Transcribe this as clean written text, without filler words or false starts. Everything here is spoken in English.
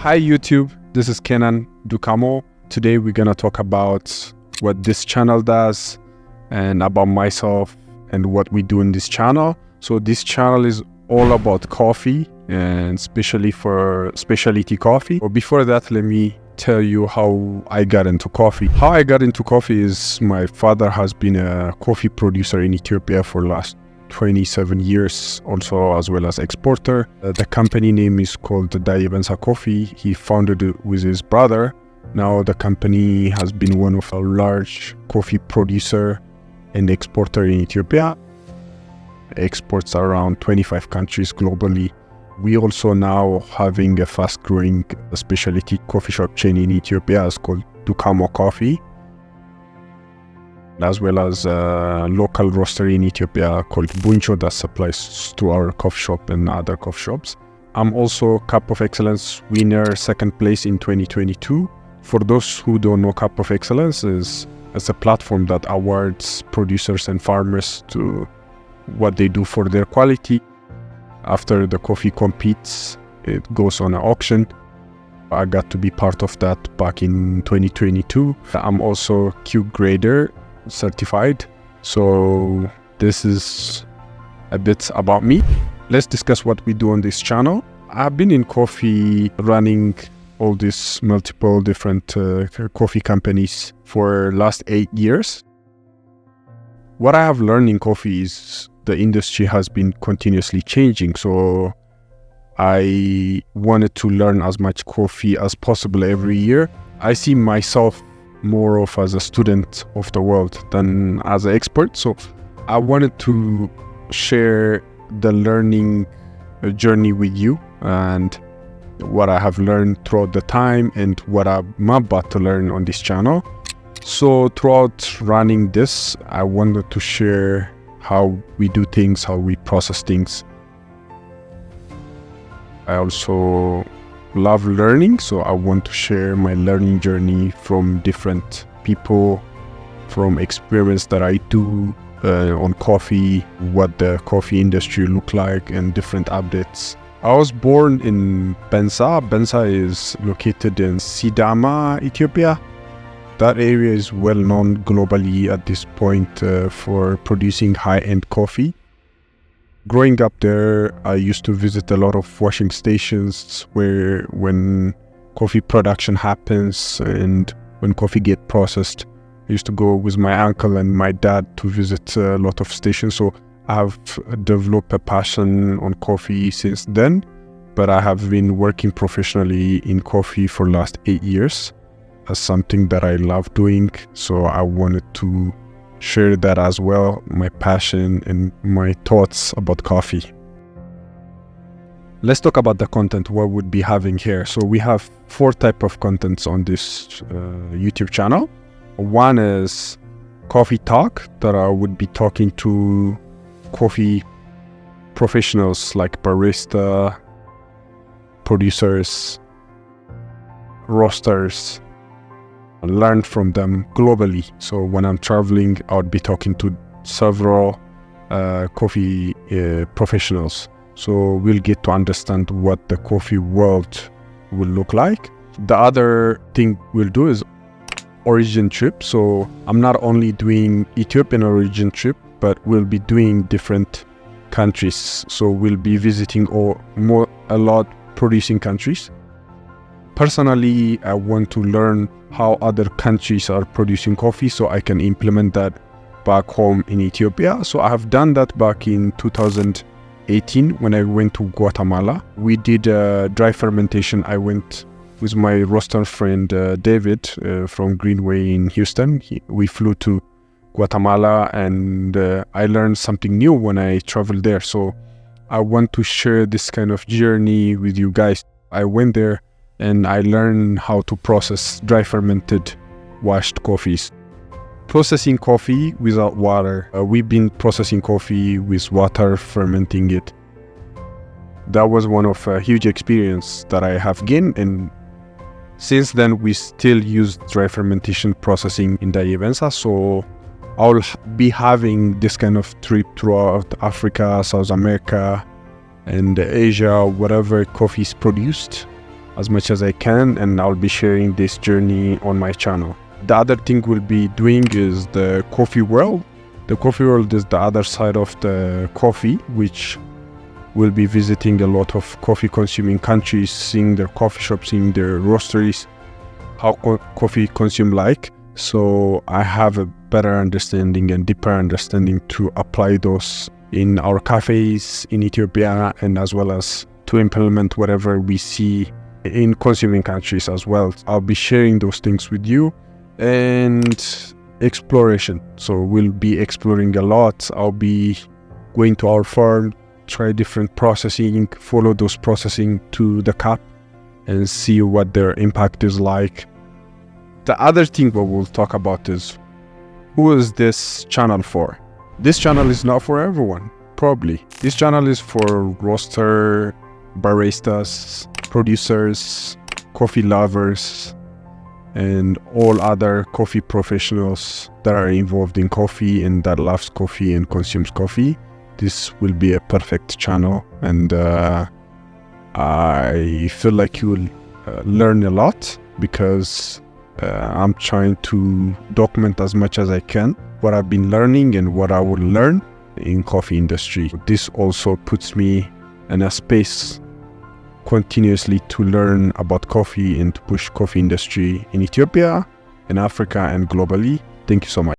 Hi YouTube, this is Kennan Dukamo. Today we're gonna talk about what this channel does and about myself and what we do in this channel. So this channel is all about coffee and especially for specialty coffee. But before that, let me tell you how I got into coffee. How I got into coffee is my father has been a coffee producer in Ethiopia for the last 27 years, also as well as exporter. The company name is called Daye Bensa Coffee. He founded it with his brother. Now the company has been one of a large coffee producer and exporter in Ethiopia. Exports around 25 countries globally. We also now having a fast-growing specialty coffee shop chain in Ethiopia. It's called Dukamo Coffee, as well as a local roastery in Ethiopia called Buncho that supplies to our coffee shop and other coffee shops. I'm also Cup of Excellence winner, second place in 2022. For those who don't know, Cup of Excellence is a platform that awards producers and farmers to what they do for their quality. After the coffee competes, it goes on an auction. I got to be part of that back in 2022. I'm also Q grader certified. So this is a bit about me. Let's discuss what we do on this channel. I've been in coffee running all these multiple different coffee companies for last 8 years. What I have learned in coffee is the industry has been continuously changing. So I wanted to learn as much coffee as possible every year. I see myself more of as a student of the world than as an expert. So I wanted to share the learning journey with you and what I have learned throughout the time and what I'm about to learn on this channel. So throughout running this, I wanted to share how we do things, how we process things. I also love learning, so I want to share my learning journey from different people, from experience that I do on coffee, what the coffee industry look like, and different updates. I was born in Bensa. Bensa is located in Sidama, Ethiopia. That area is well known globally at this point for producing high-end coffee. Growing up there, I used to visit a lot of washing stations where when coffee production happens and when coffee gets processed, I used to go with my uncle and my dad to visit a lot of stations. So I've developed a passion on coffee since then, but I have been working professionally in coffee for the last 8 years as something that I love doing. So I wanted to share that as well, my passion and my thoughts about coffee. Let's talk about the content what we'd be having here. So we have 4 types of contents on this YouTube channel. One is coffee talk, that I would be talking to coffee professionals like barista, producers, roasters, learn from them globally. So when I'm traveling, I would be talking to several coffee professionals. So we'll get to understand what the coffee world will look like. The other thing we'll do is origin trip. So I'm not only doing Ethiopian origin trip, but we'll be doing different countries. So we'll be visiting a lot producing countries. Personally, I want to learn how other countries are producing coffee so I can implement that back home in Ethiopia. So I have done that back in 2018 when I went to Guatemala. We did dry fermentation. I went with my roaster friend David from Greenway in Houston. We flew to Guatemala and I learned something new when I traveled there. So I want to share this kind of journey with you guys. I went there and I learned how to process dry fermented washed coffees. Processing coffee without water. We've been processing coffee with water, fermenting it. That was one of a huge experience that I have gained, and since then we still use dry fermentation processing in Daye Bensa. So I'll be having this kind of trip throughout Africa, South America, and Asia, wherever coffee is produced. as much as I can, and I'll be sharing this journey on my channel. The other thing we'll be doing is the coffee world. The coffee world is the other side of the coffee, which will be visiting a lot of coffee consuming countries, seeing their coffee shops, seeing their roasteries, how coffee consumed like. So I have a better understanding and deeper understanding to apply those in our cafes in Ethiopia, and as well as to implement whatever we see in consuming countries as well. I'll be sharing those things with you. And exploration. So we'll be exploring a lot. I'll be going to our farm, try different processing, follow those processing to the cup, and see what their impact is like. The other thing what we'll talk about is, who is this channel for? This channel is not for everyone, probably. This channel is for roaster, baristas, producers, coffee lovers, and all other coffee professionals that are involved in coffee and that loves coffee and consumes coffee. This will be a perfect channel, and I feel like you will learn a lot, because I'm trying to document as much as I can what I've been learning and what I will learn in coffee industry. This also puts me in a space continuously to learn about coffee and to push coffee industry in Ethiopia, in Africa, and globally. Thank you so much.